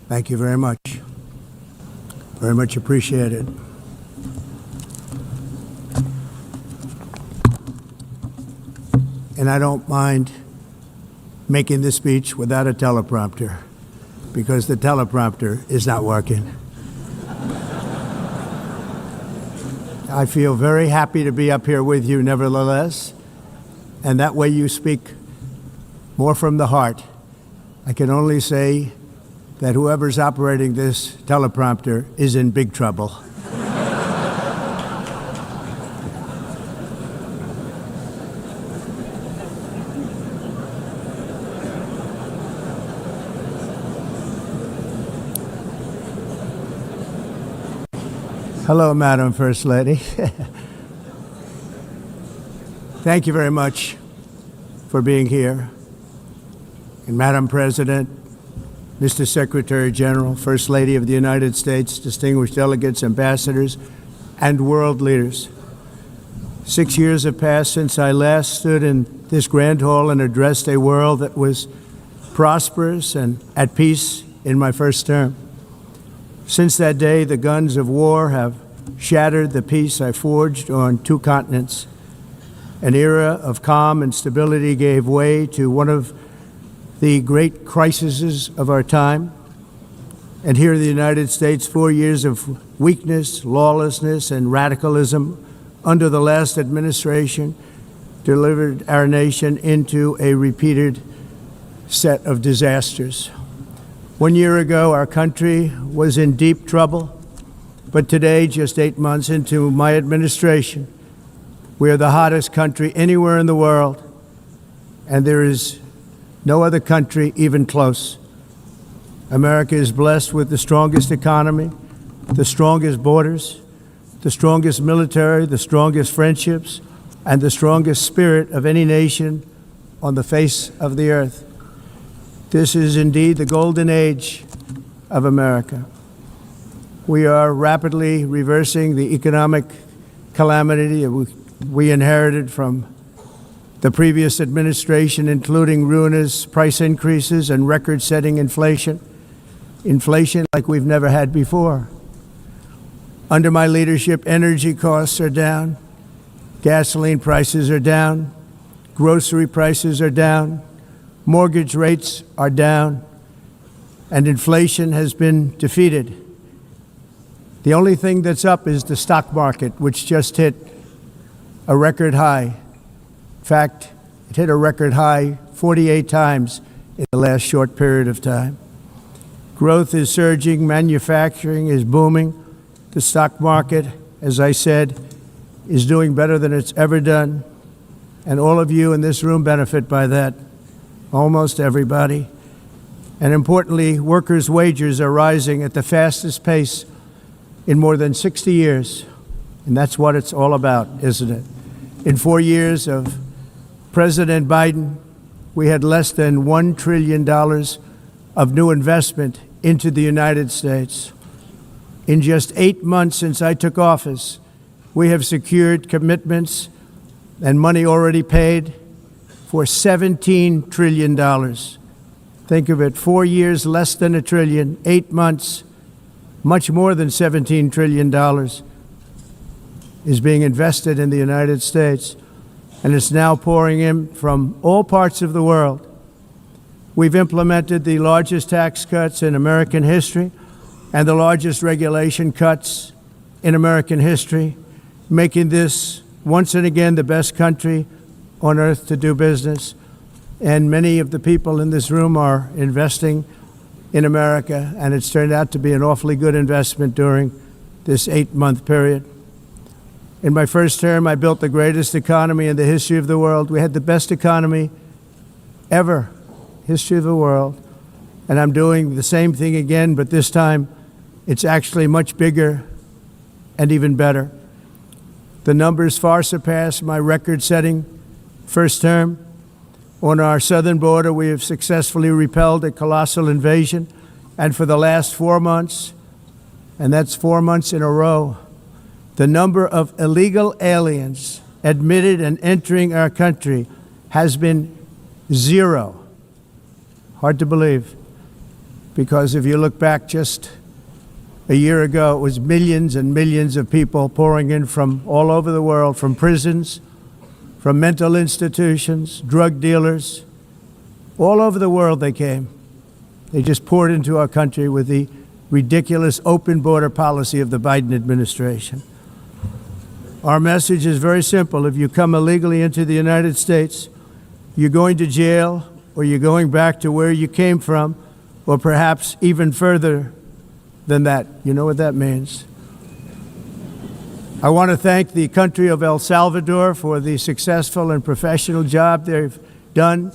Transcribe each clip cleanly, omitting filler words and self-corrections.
Thank you very much. Very much appreciated. And I don't mind making this speech without a teleprompter, because the teleprompter is not working. I feel very happy to be up here with you nevertheless, and that way you speak more from the heart. I can only say that whoever's operating this teleprompter is in big trouble. Hello, Madam First Lady. Thank you very much for being here. And Madam President, Mr. Secretary General, First Lady of the United States, distinguished delegates, ambassadors, and world leaders. 6 years have passed since I last stood in this grand hall and addressed a world that was prosperous and at peace in my first term. Since that day, the guns of war have shattered the peace I forged on 2 continents. An era of calm and stability gave way to one of the great crises of our time. And here in the United States, 4 years of weakness, lawlessness, and radicalism under the last administration delivered our nation into a repeated set of disasters. 1 year ago, our country was in deep trouble, but today, just 8 months into my administration, we are the hottest country anywhere in the world, and there is no other country even close. America is blessed with the strongest economy, the strongest borders, the strongest military, the strongest friendships, and the strongest spirit of any nation on the face of the earth. This is indeed the golden age of America. We are rapidly reversing the economic calamity we inherited from the previous administration, including ruinous price increases and record-setting inflation. Inflation like we've never had before. Under my leadership, energy costs are down, gasoline prices are down, grocery prices are down, mortgage rates are down, and inflation has been defeated. The only thing that's up is the stock market, which just hit a record high. In fact, it hit a record high 48 times in the last short period of time. Growth is surging, manufacturing is booming. The stock market, as I said, is doing better than it's ever done, and all of you in this room benefit by that. Almost everybody. And importantly, workers' wages are rising at the fastest pace in more than 60 years. And that's what it's all about, isn't it? In 4 years of President Biden, we had less than $1 trillion of new investment into the United States. In just 8 months since I took office, we have secured commitments and money already paid for $17 trillion. Think of it, 4 years, less than $1 trillion, 8 months, much more than $17 trillion is being invested in the United States, and it's now pouring in from all parts of the world. We've implemented the largest tax cuts in American history and the largest regulation cuts in American history, making this once and again the best country on earth to do business. And many of the people in this room are investing in America, and it's turned out to be an awfully good investment during this 8-month period. In my first term, I built the greatest economy in the history of the world. We had the best economy ever, history of the world. And I'm doing the same thing again, but this time it's actually much bigger and even better. The numbers far surpass my record-setting first term. On our southern border, we have successfully repelled a colossal invasion, and for the last 4 months, and that's 4 months in a row, the number of illegal aliens admitted and entering our country has been 0. Hard to believe. Because if you look back just a year ago, it was millions and millions of people pouring in from all over the world, from prisons, from mental institutions, drug dealers. All over the world they came. They just poured into our country with the ridiculous open border policy of the Biden administration. Our message is very simple. If you come illegally into the United States, you're going to jail, or you're going back to where you came from, or perhaps even further than that. You know what that means. I want to thank the country of El Salvador for the successful and professional job they've done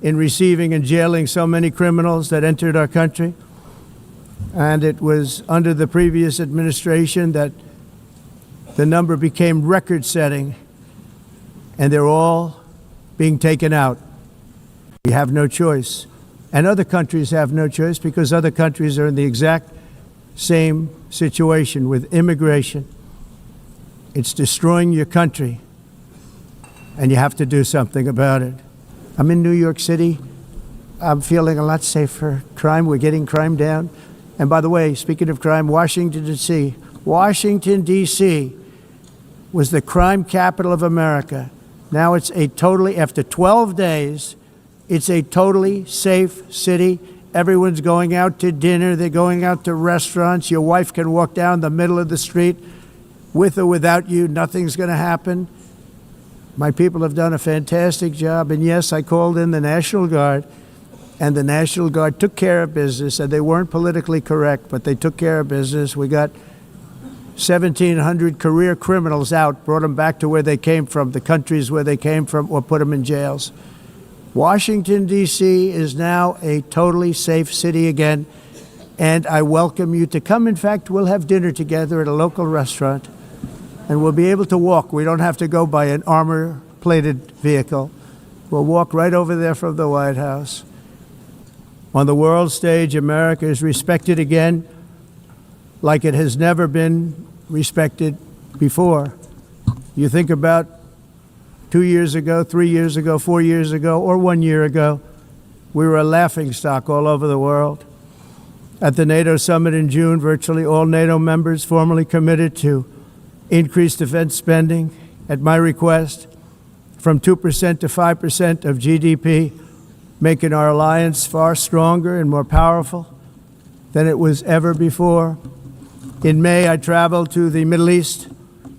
in receiving and jailing so many criminals that entered our country. And it was under the previous administration that the number became record-setting, and they're all being taken out. We have no choice. And other countries have no choice, because other countries are in the exact same situation with immigration. It's destroying your country, and you have to do something about it. I'm in New York City. I'm feeling a lot safer. Crime, we're getting crime down. And by the way, speaking of crime, Washington D.C. Washington D.C. was the crime capital of America. Now it's after 12 days, it's a totally safe city. Everyone's going out to dinner. They're going out to restaurants. Your wife can walk down the middle of the street with or without you. Nothing's going to happen. My people have done a fantastic job. And yes, I called in the National Guard, and the National Guard took care of business, and they weren't politically correct, but they took care of business. We got 1,700 career criminals out, brought them back to where they came from, the countries where they came from, or put them in jails. Washington, D.C. is now a totally safe city again, and I welcome you to come. In fact, we'll have dinner together at a local restaurant, and we'll be able to walk. We don't have to go by an armor-plated vehicle. We'll walk right over there from the White House. On the world stage, America is respected again like it has never been respected before. You think about 2 years ago, 3 years ago, 4 years ago, or 1 year ago, we were a laughingstock all over the world. At the NATO summit in June, virtually all NATO members formally committed to increase defense spending, at my request, from 2% to 5% of GDP, making our alliance far stronger and more powerful than it was ever before. In May, I traveled to the Middle East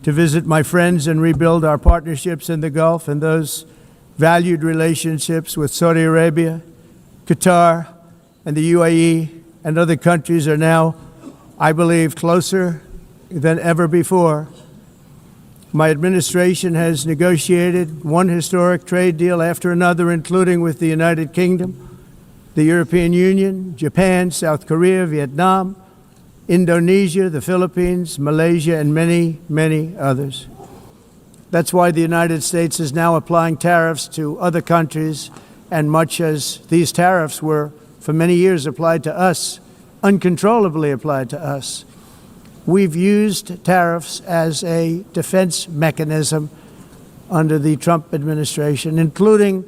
to visit my friends and rebuild our partnerships in the Gulf and those valued relationships with Saudi Arabia, Qatar, and the UAE, and other countries are now, I believe, closer than ever before. My administration has negotiated one historic trade deal after another, including with the United Kingdom, the European Union, Japan, South Korea, Vietnam, Indonesia, the Philippines, Malaysia, and many, many others. That's why the United States is now applying tariffs to other countries, and much as these tariffs were for many years applied to us, uncontrollably applied to us, we've used tariffs as a defense mechanism under the Trump administration, including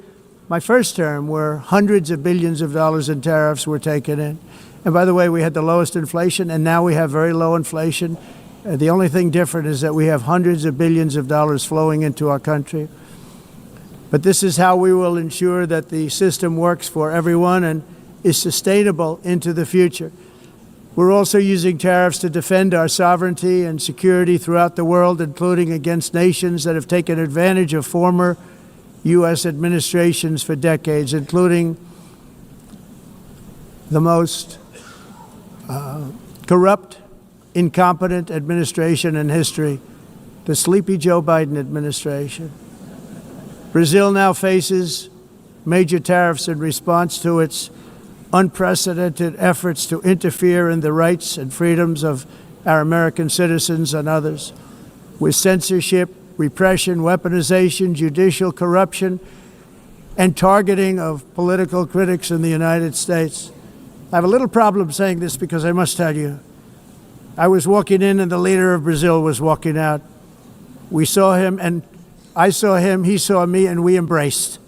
my first term, where hundreds of billions of dollars in tariffs were taken in. And by the way, we had the lowest inflation, and now we have very low inflation. The only thing different is that we have hundreds of billions of dollars flowing into our country. But this is how we will ensure that the system works for everyone and is sustainable into the future. We're also using tariffs to defend our sovereignty and security throughout the world, including against nations that have taken advantage of former U.S. administrations for decades, including the most corrupt, incompetent administration in history, the sleepy Joe Biden administration. Brazil now faces major tariffs in response to its unprecedented efforts to interfere in the rights and freedoms of our American citizens and others, with censorship, repression, weaponization, judicial corruption, and targeting of political critics in the United States. I have a little problem saying this because I must tell you, I was walking in and the leader of Brazil was walking out. We saw him, and I saw him, he saw me, and we embraced.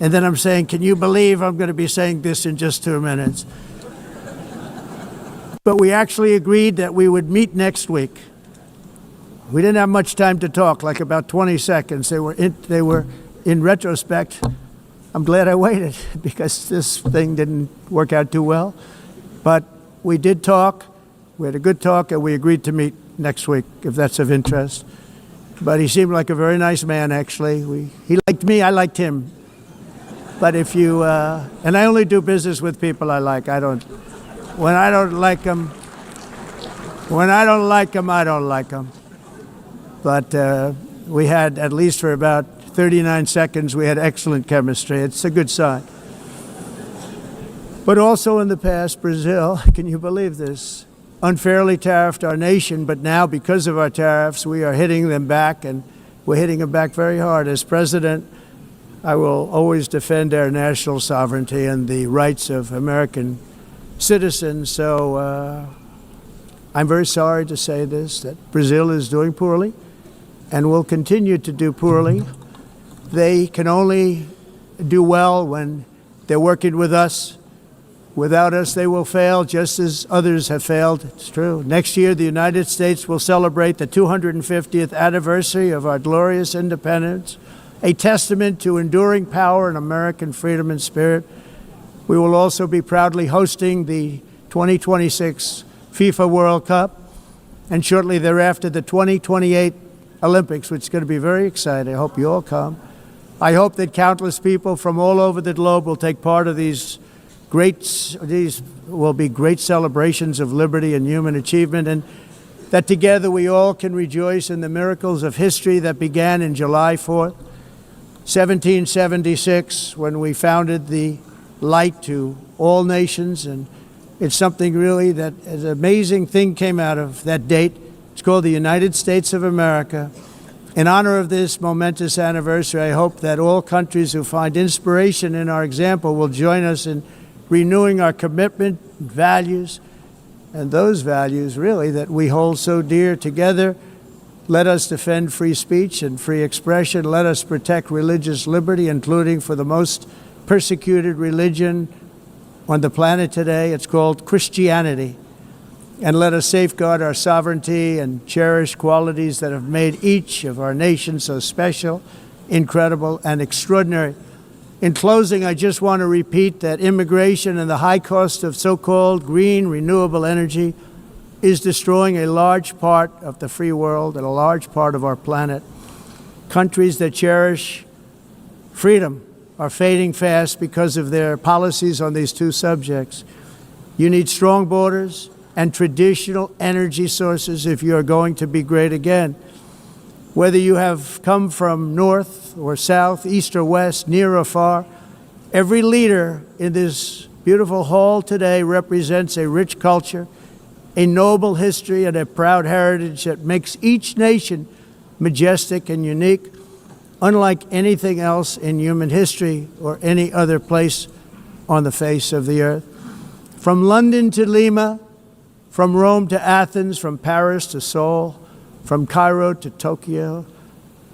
And then I'm saying, can you believe I'm going to be saying this in just 2 minutes? but we actually agreed that we would meet next week. We didn't have much time to talk, like about 20 seconds. They were in retrospect, I'm glad I waited because this thing didn't work out too well. But we did talk, we had a good talk, and we agreed to meet next week, if that's of interest. But he seemed like a very nice man, actually. He liked me, I liked him. But if you, and I only do business with people I like. When I don't like them, I don't like them. But we had, at least for about 39 seconds, we had excellent chemistry. It's a good sign. But also in the past, Brazil, can you believe this, unfairly tariffed our nation, but now because of our tariffs, we are hitting them back, and we're hitting them back very hard. As president, I will always defend our national sovereignty and the rights of American citizens. So I'm very sorry to say this, that Brazil is doing poorly and will continue to do poorly. They can only do well when they're working with us. Without us, they will fail, just as others have failed. It's true. Next year, the United States will celebrate the 250th anniversary of our glorious independence, a testament to enduring power and American freedom and spirit. We will also be proudly hosting the 2026 FIFA World Cup, and shortly thereafter, the 2028 Olympics, which is going to be very exciting. I hope you all come. I hope that countless people from all over the globe will take part of these will be great celebrations of liberty and human achievement, and that together we all can rejoice in the miracles of history that began in July 4th, 1776, when we founded the light to all nations. And it's something really that an amazing thing came out of that date. It's called the United States of America. In honor of this momentous anniversary, I hope that all countries who find inspiration in our example will join us in renewing our commitment, values, and those values really that we hold so dear. Together, let us defend free speech and free expression. Let us protect religious liberty, including for the most persecuted religion on the planet today. It's called Christianity. And let us safeguard our sovereignty and cherish qualities that have made each of our nations so special, incredible, and extraordinary. In closing, I just want to repeat that immigration and the high cost of so-called green renewable energy is destroying a large part of the free world and a large part of our planet. Countries that cherish freedom are fading fast because of their policies on these two subjects. You need strong borders and traditional energy sources if you are going to be great again. Whether you have come from north or south, east or west, near or far, every leader in this beautiful hall today represents a rich culture, a noble history, and a proud heritage that makes each nation majestic and unique, unlike anything else in human history or any other place on the face of the earth. From London to Lima, from Rome to Athens, from Paris to Seoul, from Cairo to Tokyo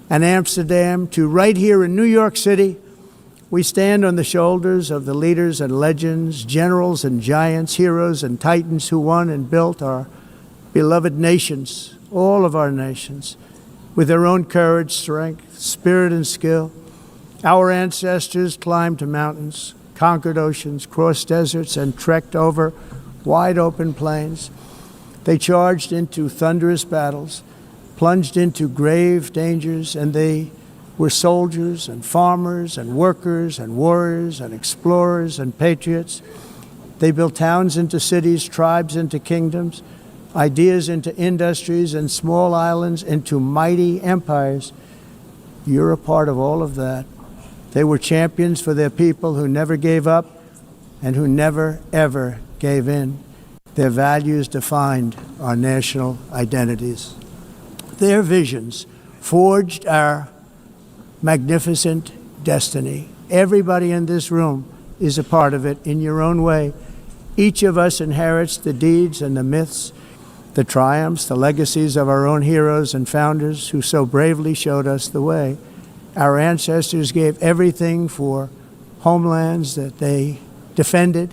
and Amsterdam to right here in New York City, we stand on the shoulders of the leaders and legends, generals and giants, heroes and titans who won and built our beloved nations, all of our nations, with their own courage, strength, spirit, and skill. Our ancestors climbed mountains, conquered oceans, crossed deserts, and trekked over wide open plains. They charged into thunderous battles, plunged into grave dangers, and they were soldiers and farmers and workers and warriors and explorers and patriots. They built towns into cities, tribes into kingdoms, ideas into industries, and small islands into mighty empires. You're a part of all of that. They were champions for their people who never gave up and who never, ever gave in. Their values defined our national identities. Their visions forged our magnificent destiny. Everybody in this room is a part of it in your own way. Each of us inherits the deeds and the myths, the triumphs, the legacies of our own heroes and founders who so bravely showed us the way. Our ancestors gave everything for homelands that they defended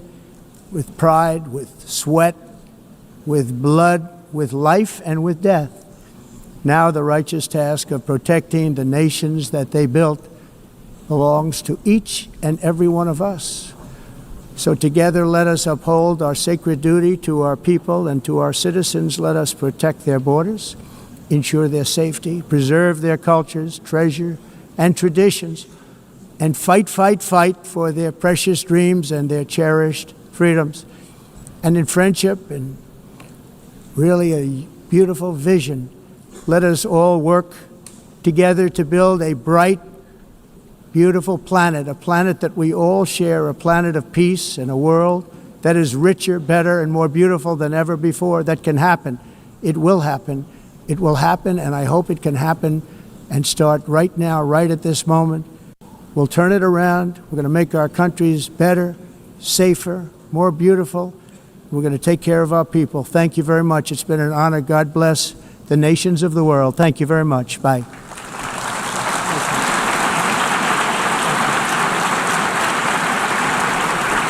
with pride, with sweat, with blood, with life, and with death. Now the righteous task of protecting the nations that they built belongs to each and every one of us. So together let us uphold our sacred duty to our people and to our citizens. Let us protect their borders, ensure their safety, preserve their cultures, treasure, and traditions, and fight for their precious dreams and their cherished freedoms. And in friendship and really a beautiful vision, let us all work together to build a bright, beautiful planet, a planet that we all share, a planet of peace and a world that is richer, better, and more beautiful than ever before. That can happen. It will happen. It will happen, and I hope it can happen and start right now, right at this moment. We'll turn it around. We're going to make our countries better, safer, more beautiful. We're going to take care of our people. Thank you very much. It's been an honor. God bless the nations of the world. Thank you very much. Bye.